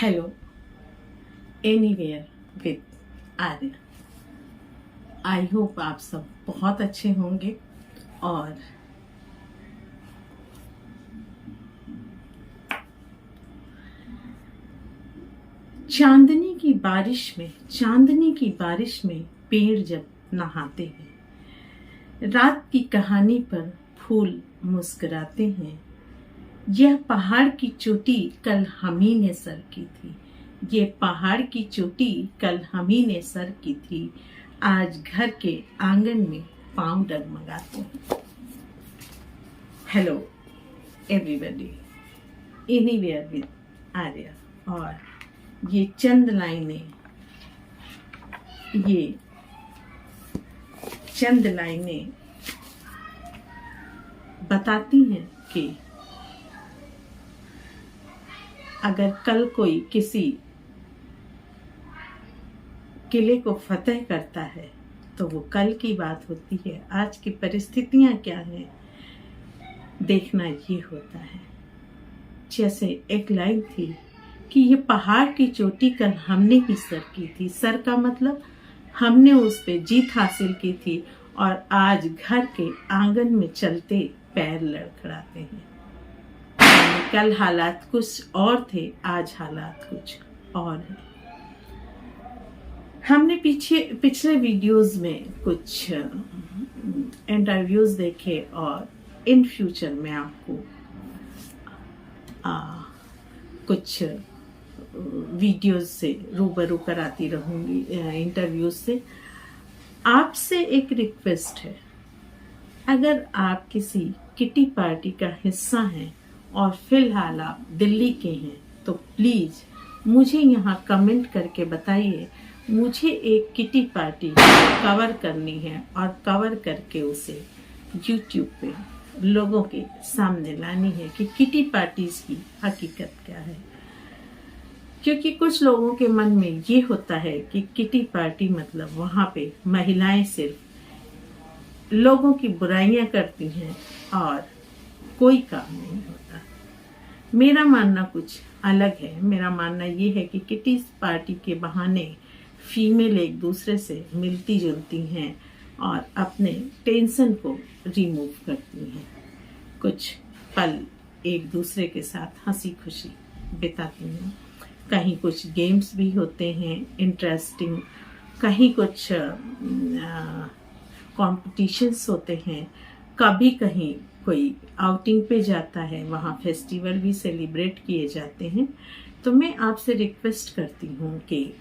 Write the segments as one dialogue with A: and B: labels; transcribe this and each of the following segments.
A: Hello anywhere with Arya. I hope आप सब बहुत अच्छे होंगे और चांदनी की बारिश में पेड़ जब नहाते हैं, रात की कहानी पर फूल मुस्कुराते हैं। यह पहाड़ की चोटी कल हम ही ने सर की थी, ये पहाड़ की चोटी कल हम ही ने सर की थी। आज घर के आंगन में पांव डगमगाते हैं। Hello everybody, anywhere with Arya. और ये चंद लाइनें बताती हैं कि अगर कल कोई किसी किले को फतेह करता है तो वो कल की बात होती है, आज की परिस्थितियां क्या हैं देखना ये होता है। जैसे एक लाइन थी कि ये पहाड़ की चोटी कल हमने ही सर की थी। सर का मतलब हमने उस पे जीत हासिल की थी और आज घर के आंगन में चलते पैर लड़खड़ाते हैं। कल हालात कुछ और थे, आज हालात कुछ और है। हमने पिछले वीडियोस में कुछ इंटरव्यूज देखे और इन फ्यूचर में आपको कुछ वीडियोस से रूबरू कराती रहूंगी, इंटरव्यूज से। आपसे एक रिक्वेस्ट है, अगर आप किसी किटी पार्टी का हिस्सा हैं और फिलहाल आप दिल्ली के हैं तो प्लीज मुझे यहाँ कमेंट करके बताइए। मुझे एक किटी पार्टी कवर करनी है और कवर करके उसे YouTube पे लोगों के सामने लानी है कि किटी पार्टीज की हकीकत क्या है। क्योंकि कुछ लोगों के मन में ये होता है कि किटी पार्टी मतलब वहां पे महिलाएं सिर्फ लोगों की बुराइयां करती हैं और कोई काम नहीं होता। मेरा मानना कुछ अलग है। मेरा मानना ये है कि किटी पार्टी के बहाने फीमेल एक दूसरे से मिलती जुलती हैं और अपने टेंशन को रिमूव करती हैं, कुछ पल एक दूसरे के साथ हंसी खुशी बिताती हैं। कहीं कुछ गेम्स भी होते हैं इंटरेस्टिंग, कहीं कुछ कॉम्पिटिशन्स होते हैं, कभी कहीं कोई आउटिंग पे जाता है, वहाँ फेस्टिवल भी सेलिब्रेट किए जाते हैं। तो मैं आपसे रिक्वेस्ट करती हूँ कि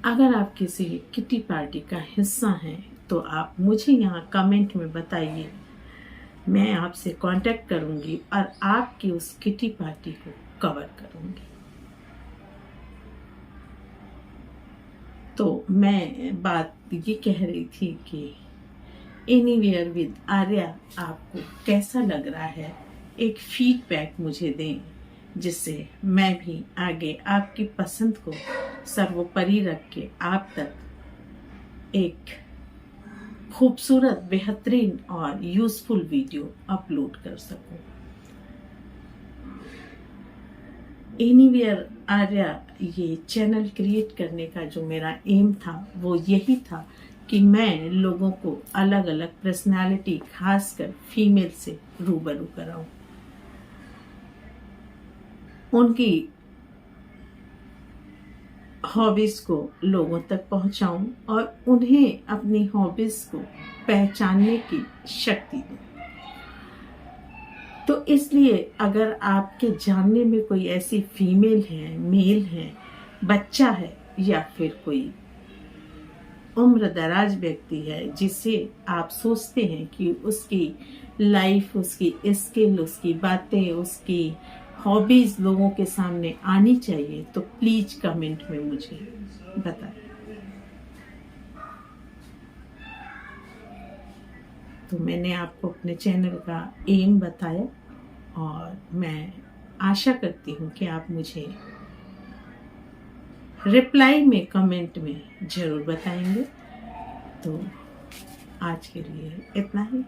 A: अगर आप किसी किटी पार्टी का हिस्सा हैं तो आप मुझे यहाँ कमेंट में बताइए। मैं आपसे कांटेक्ट करूँगी और आपकी उस किटी पार्टी को कवर करूँगी। तो मैं बात ये कह रही थी कि एनीवेयर विद आर्या आपको कैसा लग रहा है, एक फीडबैक मुझे दें, जिससे मैं भी आगे आपकी पसंद को सर्वोपरि रख के आप तक एक खूबसूरत, बेहतरीन और यूजफुल वीडियो अपलोड कर सकूं। एनीवेयर आर्या ये चैनल क्रिएट करने का जो मेरा एम था वो यही था कि मैं लोगों को अलग अलग पर्सनालिटी, खासकर फीमेल से रूबरू कराऊं, उनकी हॉबीज को लोगों तक पहुंचाऊं और उन्हें अपनी हॉबीज को पहचानने की शक्ति दूं। तो इसलिए अगर आपके जानने में कोई ऐसी फीमेल है, मेल है, बच्चा है या फिर कोई उम्र दराज व्यक्ति है जिसे आप सोचते हैं कि उसकी लाइफ, उसकी स्किल, उसकी बातें, उसकी हॉबीज लोगों के सामने आनी चाहिए, तो प्लीज कमेंट में मुझे बताएं। तो मैंने आपको अपने चैनल का एम बताया और मैं आशा करती हूँ कि आप मुझे रिप्लाई में, कमेंट में जरूर बताएंगे। तो आज के लिए इतना ही।